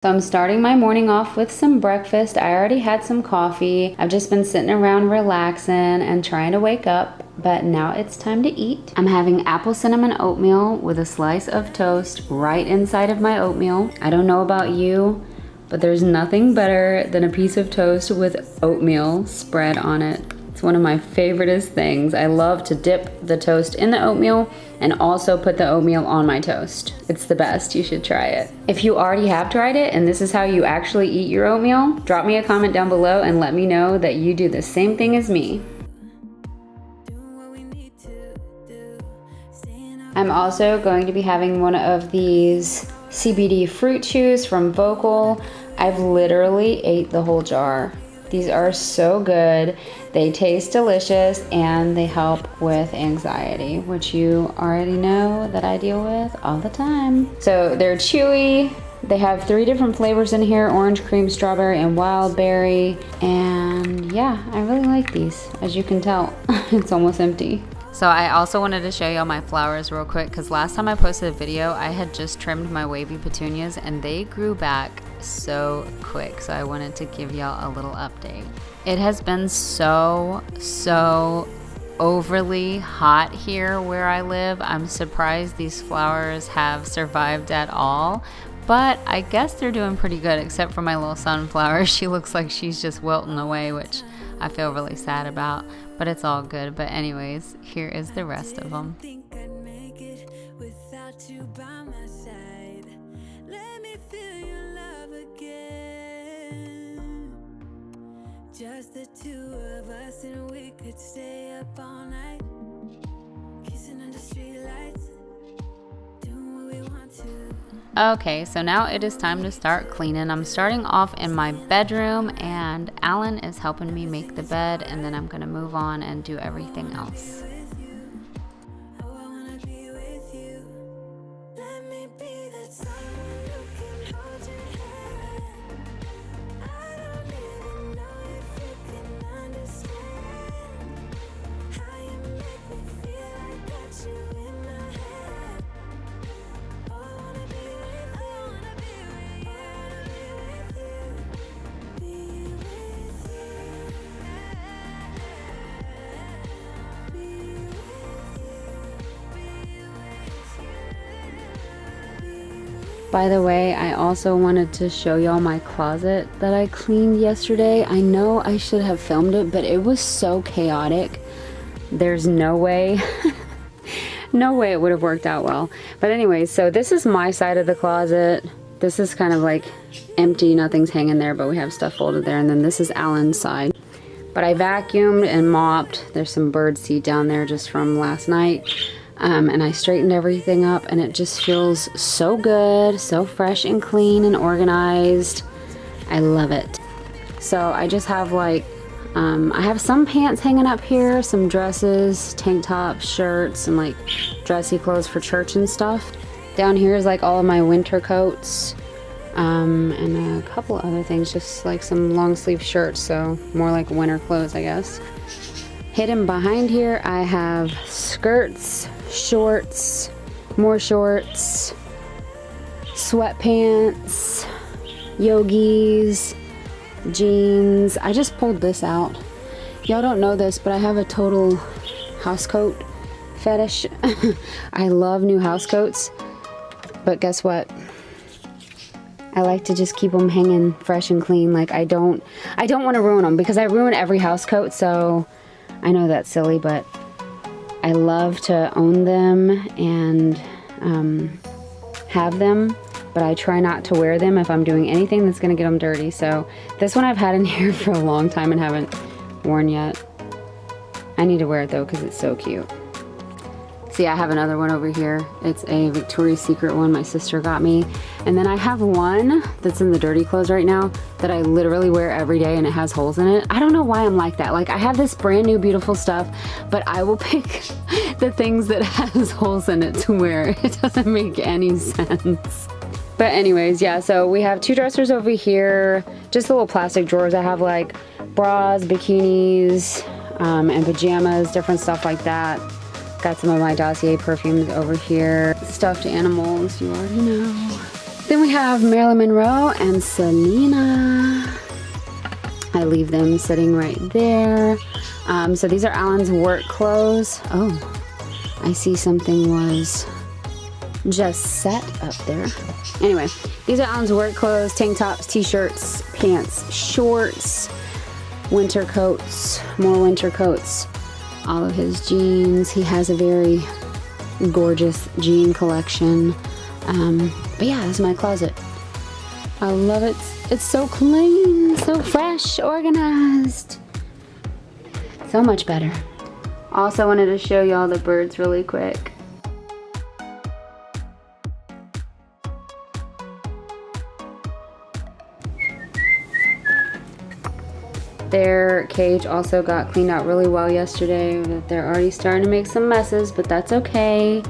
So I'm starting my morning off with some breakfast. I already had some coffee. I've just been sitting around relaxing and trying to wake up, but now it's time to eat. I'm having apple cinnamon oatmeal with a slice of toast right inside of my oatmeal. I don't know about you, but there's nothing better than a piece of toast with oatmeal spread on it. It's one of my favoriteest things. I love to dip the toast in the oatmeal and also put the oatmeal on my toast. It's the best. You should try it. If you already have tried it and this is how you actually eat your oatmeal, drop me a comment down below and let me know that you do the same thing as me. I'm also going to be having one of these CBD fruit chews from Vocal. I've literally ate the whole jar. These are so good. They taste delicious and they help with anxiety, which you already know that I deal with all the time. So they're chewy. They have 3 different flavors in here: orange cream, strawberry, and wild berry. And yeah, I really like these. As you can tell, it's almost empty. So I also wanted to show y'all my flowers real quick because last time I posted a video, I had just trimmed my wavy petunias and they grew back so quick. So I wanted to give y'all a little update. It has been so overly hot here where I live. I'm surprised these flowers have survived at all, but I guess they're doing pretty good except for my little sunflower. She looks like she's just wilting away, which I feel really sad about, but it's all good. But anyways, here is the rest of them. Just the two of us and we could stay up all night, kissing under streetlights, doing what we want to. Okay, so now it is time to start cleaning. I'm starting off in my bedroom and Alan is helping me make the bed, and then I'm gonna move on and do everything else. By the way, I also wanted to show y'all my closet that I cleaned yesterday. I know I should have filmed it, but it was so chaotic. There's no way, no way it would have worked out well. But anyways, so this is my side of the closet. This is kind of like empty, nothing's hanging there, but we have stuff folded there. And then this is Alan's side. But I vacuumed and mopped. There's some bird seed down there just from last night. And I straightened everything up and it just feels so good, so fresh and clean and organized. I love it. So I just have like, I have some pants hanging up here, some dresses, tank tops, shirts, and like dressy clothes for church and stuff. Down here is like all of my winter coats, and a couple other things, just like some long sleeve shirts, so more like winter clothes, I guess. Hidden behind here, I have skirts, shorts, more shorts, sweatpants, yogis, jeans. I just pulled this out. Y'all don't know this, but I have a total housecoat fetish. I love new housecoats, but guess what? I like to just keep them hanging fresh and clean. Like I don't want to ruin them because I ruin every housecoat, so I know that's silly, but I love to own them and have them, but I try not to wear them if I'm doing anything that's gonna get them dirty. So this one I've had in here for a long time and haven't worn yet. I need to wear it though because it's so cute. See, I have another one over here. It's a Victoria's Secret one my sister got me. And then I have one that's in the dirty clothes right now that I literally wear every day and it has holes in it. I don't know why I'm like that. Like I have this brand new beautiful stuff, but I will pick the things that has holes in it to wear. It doesn't make any sense. But anyways, yeah, so we have 2 dressers over here, just little plastic drawers. I have like bras, bikinis, and pajamas, different stuff like that. Got some of my Dossier perfumes over here. Stuffed animals, you already know. Then we have Marilyn Monroe and Selena. I leave them sitting right there. So these are Alan's work clothes. Oh, I see something was just set up there. Anyway, these are Alan's work clothes: tank tops, t-shirts, pants, shorts, winter coats, more winter coats, all of his jeans. He has a very gorgeous jean collection. But yeah, this is my closet. I love it. It's so clean, so fresh, organized. So much better. Also wanted to show y'all the birds really quick. Their cage also got cleaned out really well yesterday. They're already starting to make some messes, but that's okay.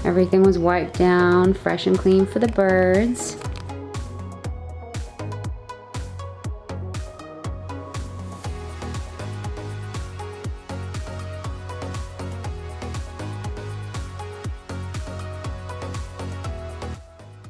Everything was wiped down, fresh and clean for the birds.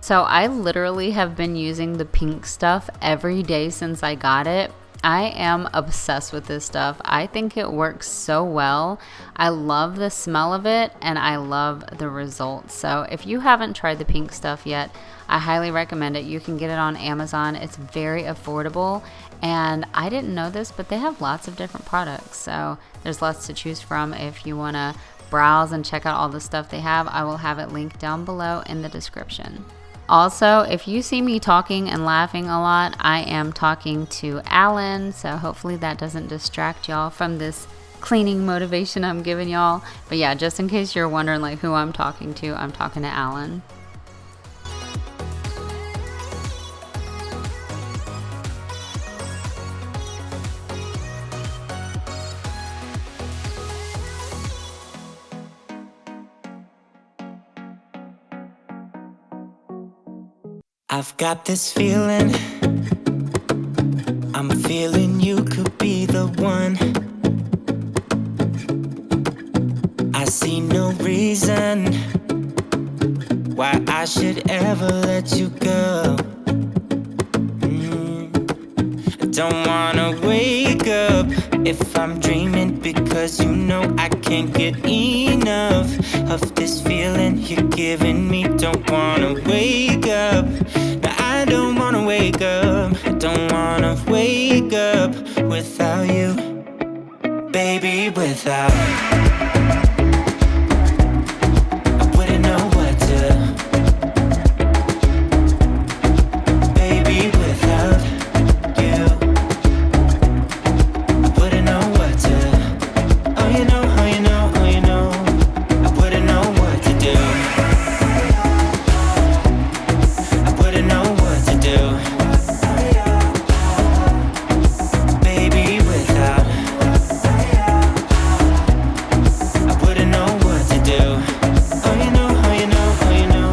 So I literally have been using the pink stuff every day since I got it. I am obsessed with this stuff. I think it works so well. I love the smell of it and I love the results. So if you haven't tried the pink stuff yet, I highly recommend it. You can get it on Amazon. It's very affordable. And I didn't know this, but they have lots of different products. So there's lots to choose from. If you want to browse and check out all the stuff they have, I will have it linked down below in the description. Also, if you see me talking and laughing a lot, I am talking to Alan, so hopefully that doesn't distract y'all from this cleaning motivation I'm giving y'all. But yeah, just in case you're wondering like who I'm talking to Alan. I've got this feeling, I'm feeling you could be the one. I see no reason why I should ever let you go. I don't wanna wake up if I'm dreaming, because you know I can't get enough of this feeling you're giving me. Don't wanna wake up. No, I don't wanna wake up. I don't wanna wake up without you, baby, without. I wouldn't know what to, baby, without you. I wouldn't know what to, oh you know, oh you know, oh you know. I wouldn't know what to do. I wouldn't know what to do, baby, without. I wouldn't know what to do. Oh you know, oh you know, oh you know.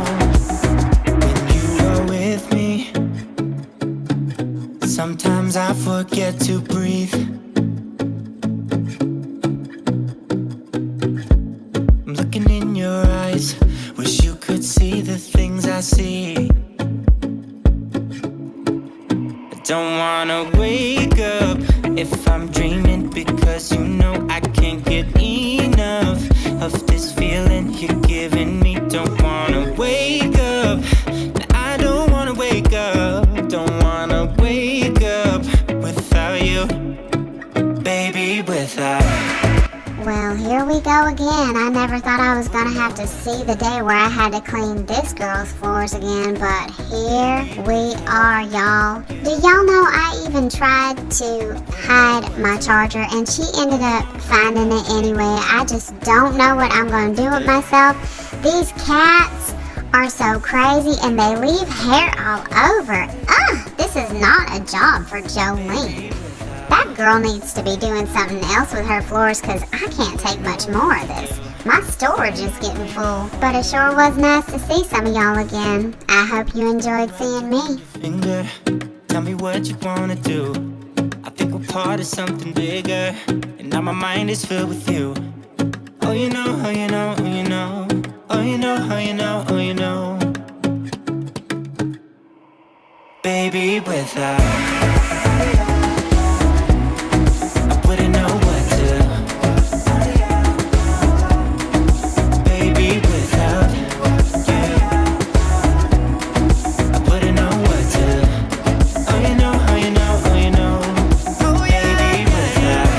When you are with me, sometimes I forget to breathe. I'm looking in your eyes, wish you could see the things I see. I don't wanna wake up if I'm dreaming, because you know I can't get enough of this feeling you're giving me. Don't wanna wake up, I don't wanna wake up. Don't wanna wake up without you, baby, without. Well, here we go again. I never thought I was gonna have to see the day where I had to clean this girl's floors again, but here we are, y'all. Do y'all know I even tried to hide my charger and she ended up finding it anyway. I just don't know what I'm gonna do with myself. These cats are so crazy and they leave hair all over. Ugh, this is not a job for Jolene. That girl needs to be doing something else with her floors, because I can't take much more of this. My storage is getting full. But it sure was nice to see some of y'all again. I hope you enjoyed seeing me. Finger, tell me what you wanna do. I think we're part of something bigger, and now my mind is filled with you. Oh you know, oh you know, oh you know. Oh you know, oh you know, oh you know. baby, without I wouldn't know what to. Baby, without you I wouldn't know what to. Oh, you know, oh, you know, oh, you know. Baby, without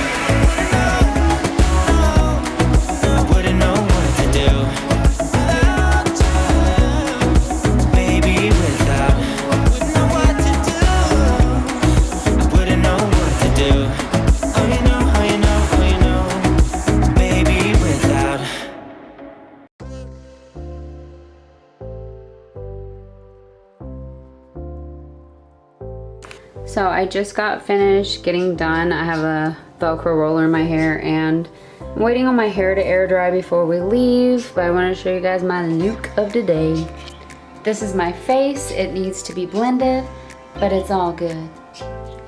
I wouldn't know what to do. Baby, without I wouldn't know what to do. I wouldn't know what to do. Oh, you know, oh, you know, oh, you know. Baby, without. So I just got finished getting done. I have a Velcro roller in my hair and I'm waiting on my hair to air dry before we leave, but I want to show you guys my look of the day. This is my face. It needs to be blended, but it's all good.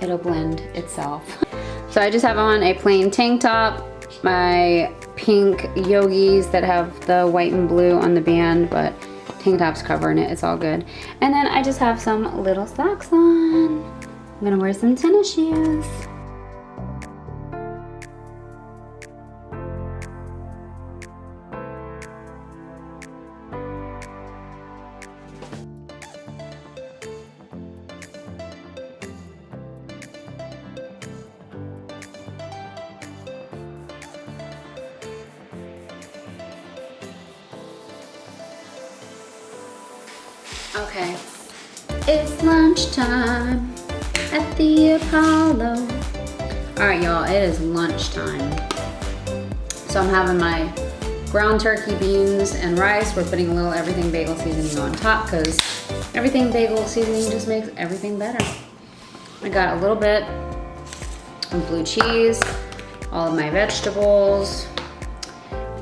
It'll blend itself. So I just have on a plain tank top, my pink yogis that have the white and blue on the band, but tank top's covering it. It's all good. And then I just have some little socks on. I'm gonna wear some tennis shoes. Okay, it's lunchtime at the Apollo. All right, y'all, it is lunchtime. So I'm having my ground turkey, beans, and rice. We're putting a little everything bagel seasoning on top because everything bagel seasoning just makes everything better. I got a little bit of blue cheese, all of my vegetables.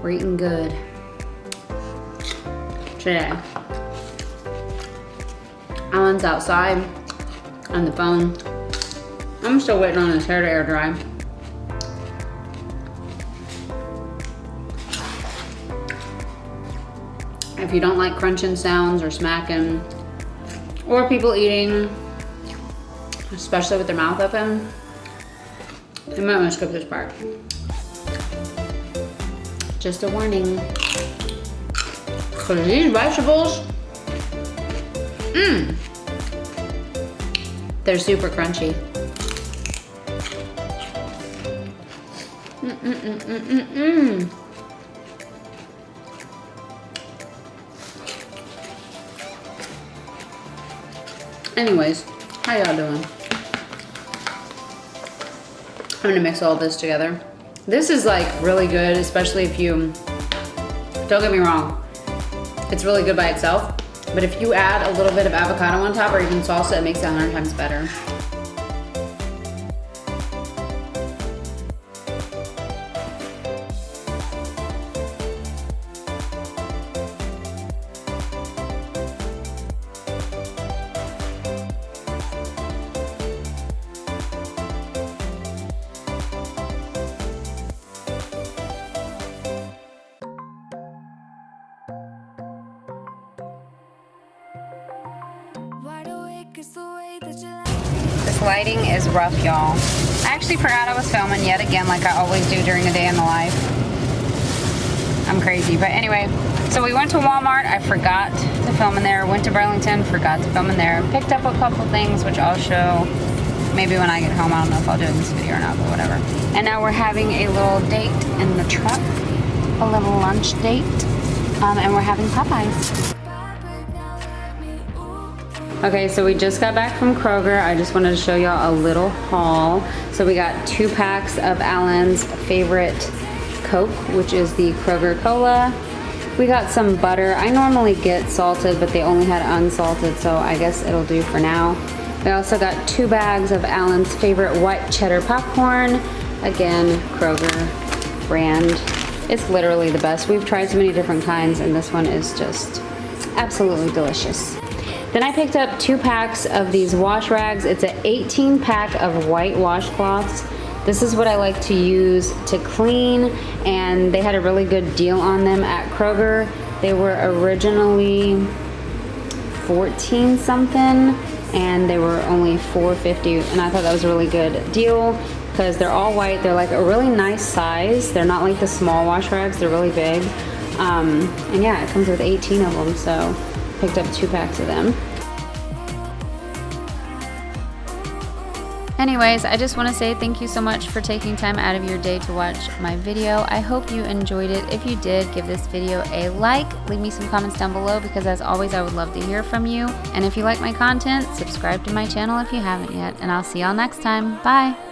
We're eating good today. Alan's outside on the phone. I'm still waiting on his hair to air dry. If you don't like crunching sounds or smacking, or people eating, especially with their mouth open, you might want to skip this part. Just a warning. Because these vegetables, they're super crunchy. Anyways, how y'all doing? I'm gonna mix all this together. This is like really good, especially if you, don't get me wrong, it's really good by itself. But if you add a little bit of avocado on top or even salsa, it makes it 100 times better. This lighting is rough, y'all. I actually forgot I was filming yet again, like I always do during a day in the life. I'm crazy, but anyway, so we went to Walmart. I forgot to film in there. Went to Burlington, forgot to film in there. Picked up a couple things, which I'll show maybe when I get home. I don't know if I'll do it in this video or not, but whatever. And now we're having a little date in the truck, a little lunch date, and we're having Popeyes. Okay, so we just got back from Kroger. I just wanted to show y'all a little haul. So we got 2 packs of Alan's favorite Coke, which is the Kroger Cola. We got some butter. I normally get salted, but they only had unsalted, so I guess it'll do for now. We also got 2 bags of Alan's favorite white cheddar popcorn. Again, Kroger brand. It's literally the best. We've tried so many different kinds, and this one is just absolutely delicious. Then I picked up 2 packs of these wash rags. It's an 18 pack of white washcloths. This is what I like to use to clean, and they had a really good deal on them at Kroger. They were originally 14 something, and they were only $4.50, and I thought that was a really good deal because they're all white. They're like a really nice size. They're not like the small wash rags. They're really big. And yeah, it comes with 18 of them, so picked up 2 packs of them. Anyways, I just want to say thank you so much for taking time out of your day to watch my video. I hope you enjoyed it. If you did, give this video a like. Leave me some comments down below because as always, I would love to hear from you. And if you like my content, subscribe to my channel if you haven't yet. And I'll see y'all next time. Bye!